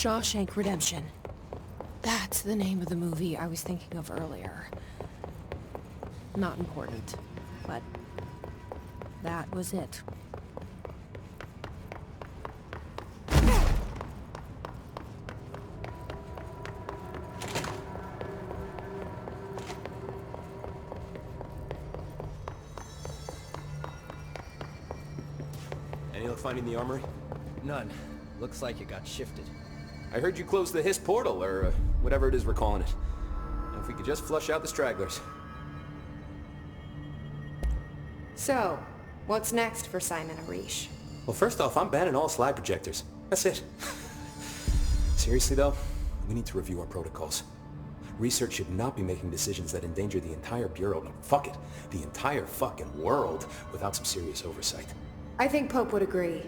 Shawshank Redemption. That's the name of the movie I was thinking of earlier. Not important, but that was it. Any luck finding the armory? None. Looks like it got shifted. I heard you closed the Hiss portal, or whatever it is we're calling it. If we could just flush out the stragglers. So, what's next for Simon Arish? Well, first off, I'm banning all slide projectors. That's it. Seriously, though, we need to review our protocols. Research should not be making decisions that endanger the entire Bureau, no, fuck it, the entire fucking world, without some serious oversight. I think Pope would agree.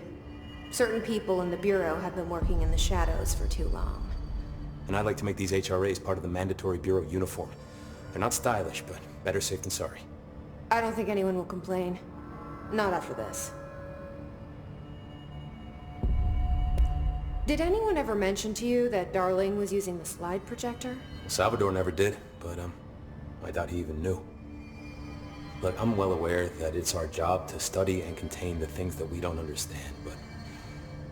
Certain people in the Bureau have been working in the shadows for too long. And I'd like to make these HRAs part of the mandatory Bureau uniform. They're not stylish, but better safe than sorry. I don't think anyone will complain. Not after this. Did anyone ever mention to you that Darling was using the slide projector? Salvador never did, but I doubt he even knew. Look, I'm well aware that it's our job to study and contain the things that we don't understand, but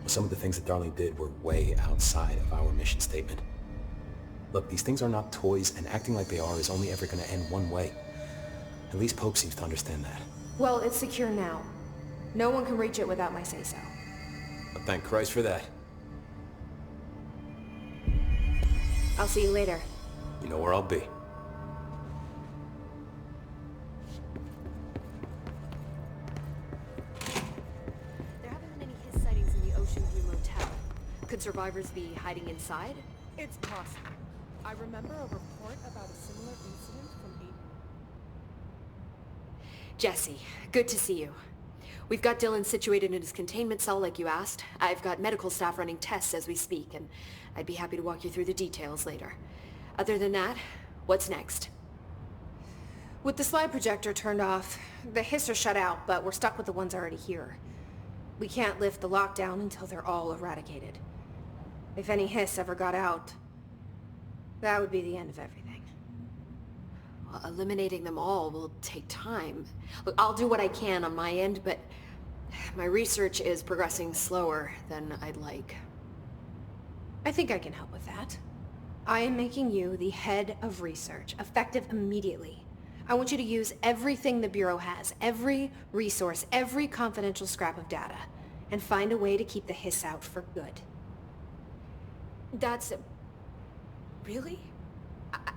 some of the things that Darling did were way outside of our mission statement. Look, these things are not toys, and acting like they are is only ever going to end one way. At least Pope seems to understand that. Well, it's secure now. No one can reach it without my say-so. But thank Christ for that. I'll see you later. You know where I'll be. There haven't been any Hiss sightings in the Ocean View Motel. Could survivors be hiding inside? It's possible. I remember a report about a similar incident from Jesse, good to see you. We've got Dylan situated in his containment cell like you asked. I've got medical staff running tests as we speak, and I'd be happy to walk you through the details later. Other than that, what's next? With the slide projector turned off, the Hiss are shut out, but we're stuck with the ones already here. We can't lift the lockdown until they're all eradicated. If any Hiss ever got out, that would be the end of everything. Well, eliminating them all will take time. Look, I'll do what I can on my end, but my research is progressing slower than I'd like. I think I can help with that. I am making you the head of research, effective immediately. I want you to use everything the Bureau has, every resource, every confidential scrap of data, and find a way to keep the Hiss out for good. That's... Really?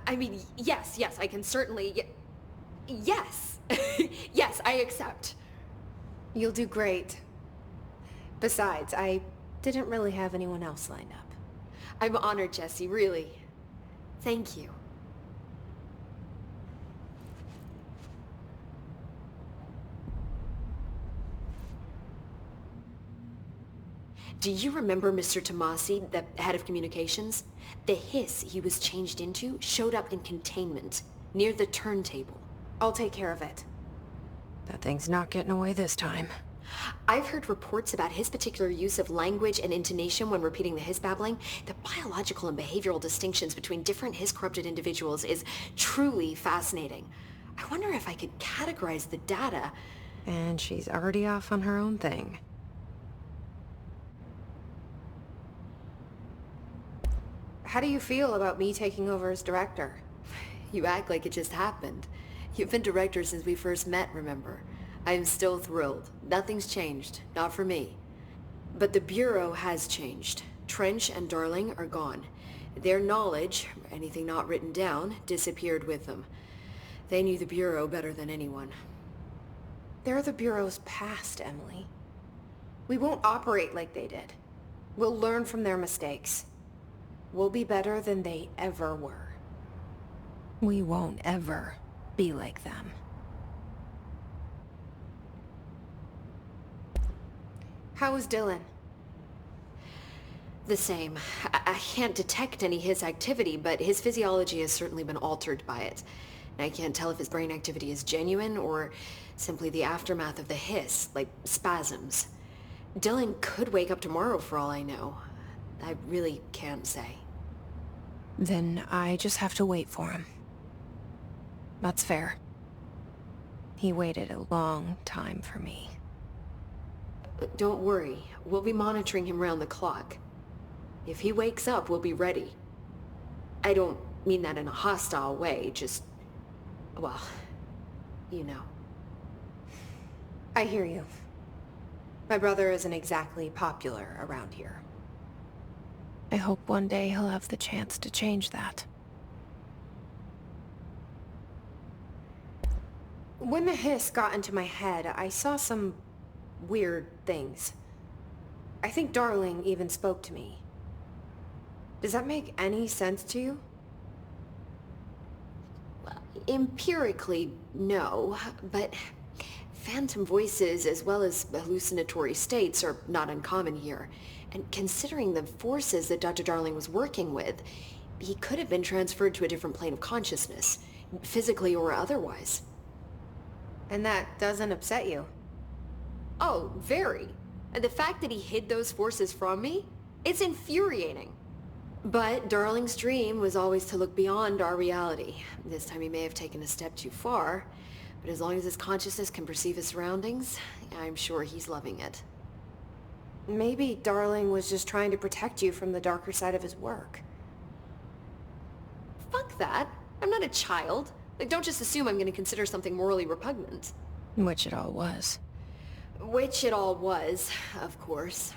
I mean, yes, I can certainly... Yes! Yes, I accept. You'll do great. Besides, I didn't really have anyone else lined up. I'm honored, Jesse, really. Thank you. Do you remember Mr. Tomasi, the head of communications? The Hiss he was changed into showed up in containment, near the turntable. I'll take care of it. That thing's not getting away this time. I've heard reports about his particular use of language and intonation when repeating the Hiss babbling. The biological and behavioral distinctions between different Hiss-corrupted individuals is truly fascinating. I wonder if I could categorize the data. And she's already off on her own thing. How do you feel about me taking over as director? You act like it just happened. You've been director since we first met, remember? I am still thrilled. Nothing's changed. Not for me. But the Bureau has changed. Trench and Darling are gone. Their knowledge, anything not written down, disappeared with them. They knew the Bureau better than anyone. They're the Bureau's past, Emily. We won't operate like they did. We'll learn from their mistakes. We'll be better than they ever were. We won't ever be like them. How is Dylan? The same. I can't detect any Hiss activity, but his physiology has certainly been altered by it. And I can't tell if his brain activity is genuine or simply the aftermath of the Hiss, like spasms. Dylan could wake up tomorrow for all I know. I really can't say. Then I just have to wait for him. That's fair. He waited a long time for me. Don't worry, we'll be monitoring him round the clock. If he wakes up, we'll be ready. I don't mean that in a hostile way, just... well, you know. I hear you. My brother isn't exactly popular around here. I hope one day he'll have the chance to change that. When the hiss got into my head, I saw some weird things. I think Darling even spoke to me. Does that make any sense to you? Well, empirically, no, but phantom voices as well as hallucinatory states are not uncommon here. And considering the forces that Dr. Darling was working with, he could have been transferred to a different plane of consciousness, physically or otherwise. And that doesn't upset you? Oh, very. And the fact that he hid those forces from me? It's infuriating. But Darling's dream was always to look beyond our reality. This time he may have taken a step too far, but as long as his consciousness can perceive his surroundings, I'm sure he's loving it. Maybe Darling was just trying to protect you from the darker side of his work. Fuck that. I'm not a child. Like, don't just assume I'm going to consider something morally repugnant. Which it all was. Which it all was, of course.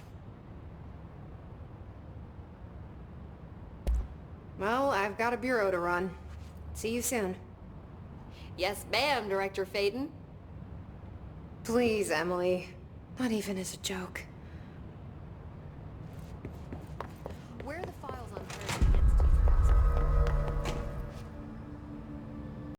Well, I've got a bureau to run. See you soon. Yes, ma'am, Director Faden. Please, Emily. Not even as a joke.